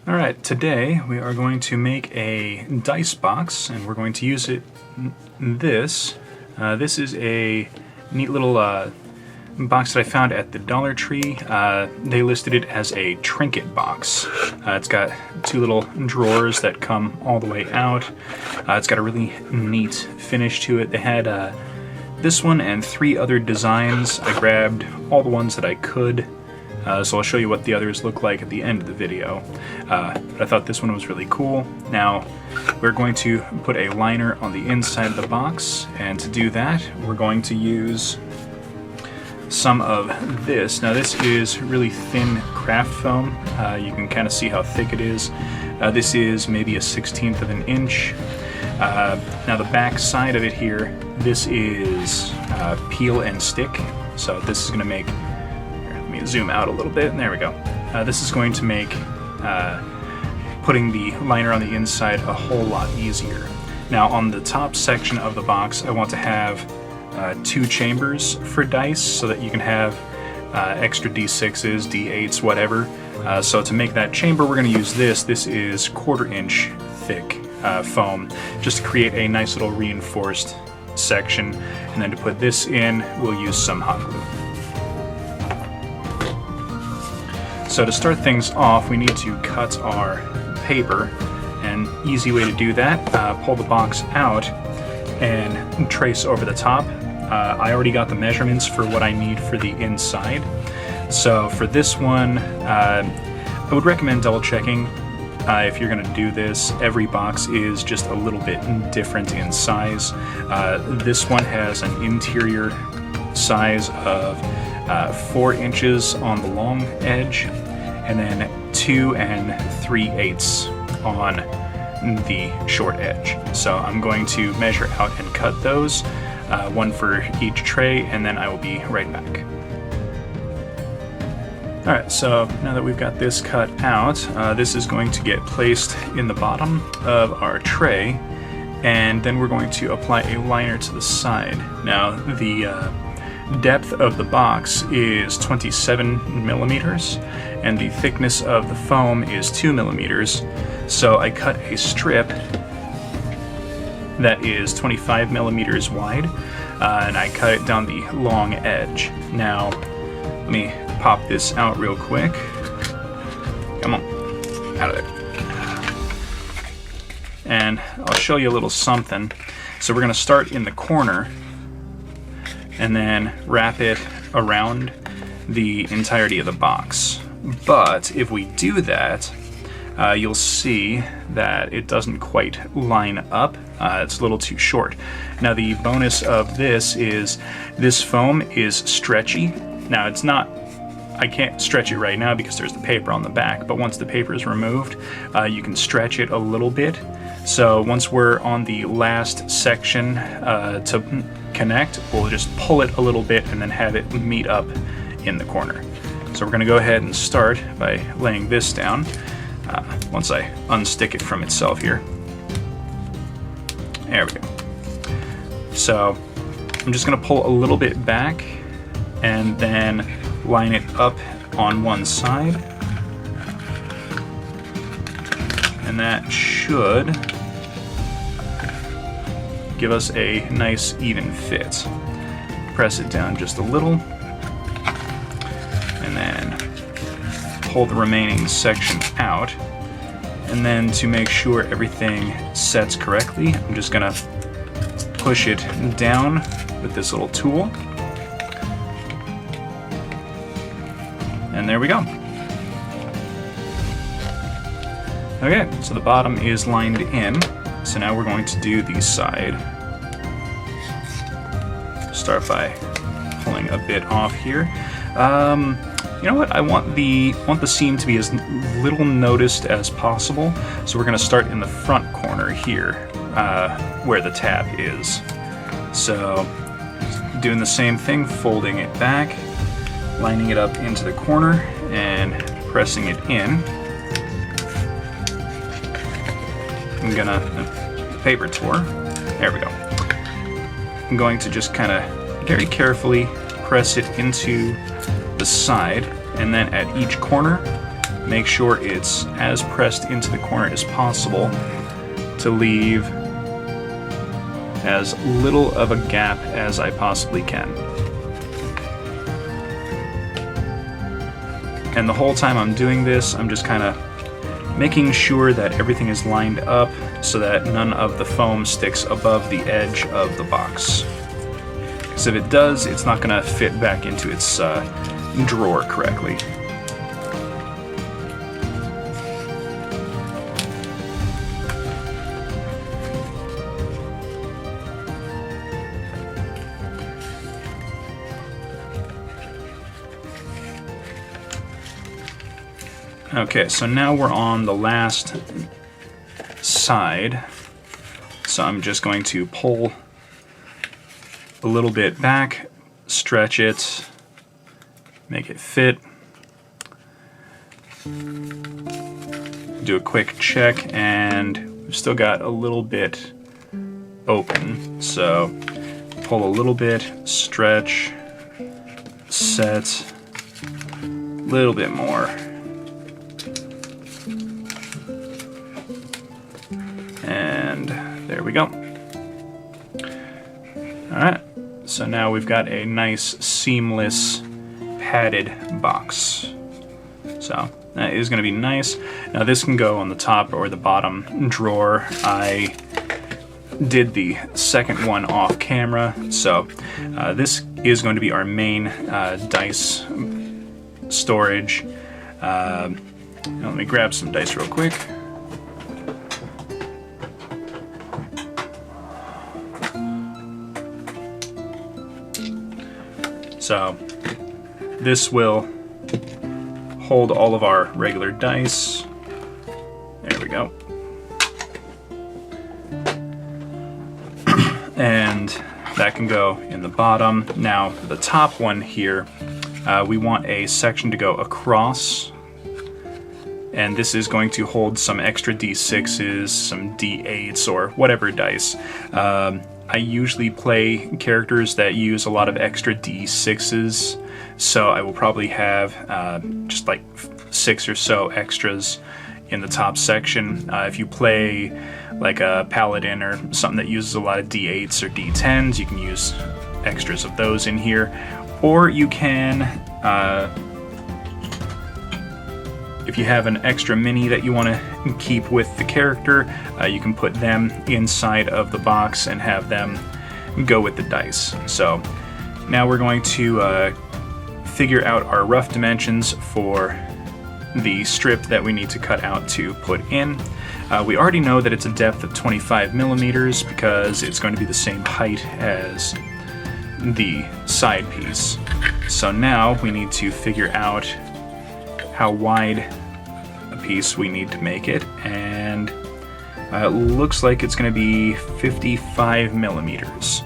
Alright, today we are going to make a dice box, and we're going to use it this. This is a neat little box that I found at the Dollar Tree. They listed it as a trinket box. It's got two little drawers that come all the way out. It's got a really neat finish to it. They had this one and 3 other designs. I grabbed all the ones that I could. So I'll show you what the others look like at the end of the video. But I thought this one was really cool. Now, we're going to put a liner on the inside of the box, and to do that, we're going to use some of this. Now this is really thin craft foam. You can kind of see how thick it is. This is maybe a 1/16 of an inch. Now the back side of it here, this is peel and stick. So this is going to make... Let me zoom out a little bit, and there we go. This is going to make putting the liner on the inside a whole lot easier. Now on the top section of the box, I want to have 2 chambers for dice so that you can have extra D6s, D8s, whatever. So to make that chamber, we're going to use this. This is 1/4 inch thick foam, just to create a nice little reinforced section. And then to put this in, we'll use some hot glue. So to start things off, we need to cut our paper. An easy way to do that, pull the box out and trace over the top. I already got the measurements for what I need for the inside. So for this one, I would recommend double checking. If you're going to do this, every box is just a little bit different in size. This one has an interior size of 4 inches on the long edge, and then 2 3/8 on the short edge. So I'm going to measure out and cut those, one for each tray, and then I will be right back. Alright, so now that we've got this cut out, this is going to get placed in the bottom of our tray, and then we're going to apply a liner to the side. Now the depth of the box is 27 millimeters, and the thickness of the foam is 2 millimeters. So I cut a strip that is 25 millimeters wide, and I cut it down the long edge. Now, let me pop this out real quick. Come on, out of there. And I'll show you a little something. So we're going to start in the corner and then wrap it around the entirety of the box. But if we do that, you'll see that it doesn't quite line up. It's a little too short. Now the bonus of this is this foam is stretchy. Now it's not, I can't stretch it right now because there's the paper on the back, but once the paper is removed, you can stretch it a little bit. So once we're on the last section to connect, we'll just pull it a little bit and then have it meet up in the corner. So we're going to go ahead and start by laying this down. Once I unstick it from itself here. There we go. So I'm just going to pull a little bit back and then line it up on one side. And that should give us a nice even fit. Press it down just a little, and then pull the remaining section out. And then to make sure everything sets correctly, I'm just gonna push it down with this little tool. And there we go. Okay, so the bottom is lined in. So now we're going to do the side. Start by pulling a bit off here. You know what? I want the seam to be as little noticed as possible. So we're going to start in the front corner here, where the tab is. So doing the same thing, folding it back, lining it up into the corner, and pressing it in. I'm gonna paper tour. There we go. I'm going to just kind of very carefully press it into the side, and then at each corner make sure it's as pressed into the corner as possible to leave as little of a gap as I possibly can. And the whole time I'm doing this, I'm just kind of making sure that everything is lined up so that none of the foam sticks above the edge of the box. Because if it does, it's not going to fit back into its drawer correctly. Okay, so now we're on the last side. So I'm just going to pull a little bit back, stretch it, make it fit. Do a quick check, and we've still got a little bit open. So pull a little bit, stretch, set, a little bit more. And there we go. Alright, so now we've got a nice seamless padded box. So that is going to be nice. Now this can go on the top or the bottom drawer. I did the second one off camera, so this is going to be our main dice storage. Now let me grab some dice real quick. So this will hold all of our regular dice. There we go. And that can go in the bottom. Now the top one here, we want a section to go across. And this is going to hold some extra D6s, some D8s, or whatever dice. I usually play characters that use a lot of extra D6s, so I will probably have just like 6 or so extras in the top section. If you play like a paladin or something that uses a lot of D8s or D10s, you can use extras of those in here. Or you can, if you have an extra mini that you want to keep with the character, you can put them inside of the box and have them go with the dice. So now we're going to figure out our rough dimensions for the strip that we need to cut out to put in. We already know that it's a depth of 25 millimeters because it's going to be the same height as the side piece. So now we need to figure out how wide a piece we need to make it, and it looks like it's going to be 55 millimeters.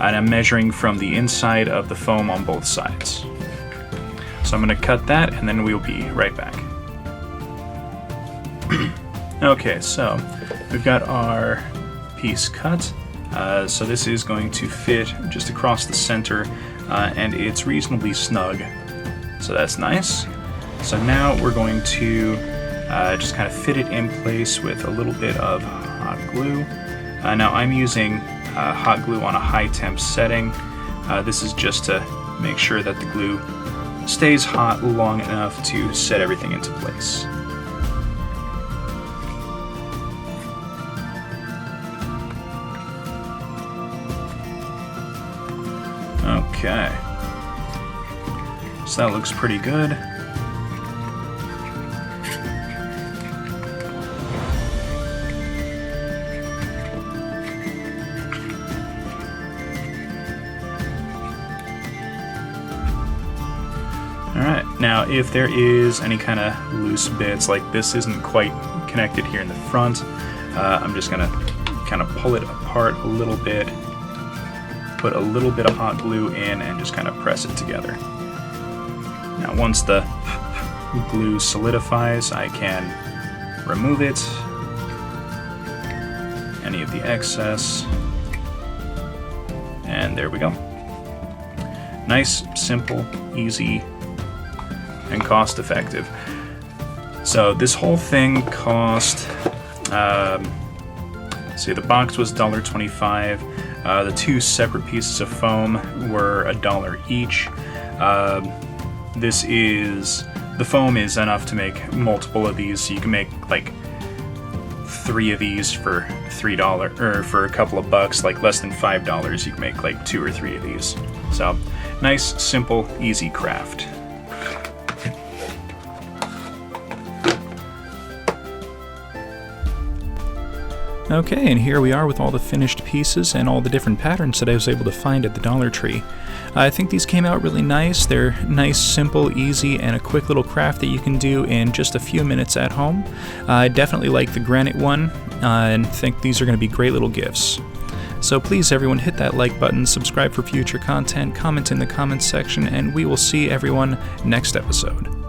And I'm measuring from the inside of the foam on both sides. So I'm going to cut that, and then we'll be right back. Okay, so we've got our piece cut. So this is going to fit just across the center, and it's reasonably snug. So that's nice. So now we're going to just kind of fit it in place with a little bit of hot glue. Now I'm using hot glue on a high temp setting. This is just to make sure that the glue stays hot long enough to set everything into place. Okay, so that looks pretty good. Alright, now if there is any kind of loose bits, like this isn't quite connected here in the front, I'm just going to kind of pull it apart a little bit, put a little bit of hot glue in, and just kind of press it together. Now once the glue solidifies, I can remove it, any of the excess, and there we go. Nice, simple, easy, and cost effective. So this whole thing cost, see, the box was $1.25. The 2 separate pieces of foam were $1 each. The foam is enough to make multiple of these, so you can make like 3 of these for $3, or for a couple of bucks, like less than $5. You can make like 2 or 3 of these. So nice, simple, easy craft. Okay, and here we are with all the finished pieces and all the different patterns that I was able to find at the Dollar Tree. I think these came out really nice. They're nice, simple, easy, and a quick little craft that you can do in just a few minutes at home. I definitely like the granite one, and think these are going to be great little gifts. So please, everyone, hit that like button, subscribe for future content, comment in the comments section, and we will see everyone next episode.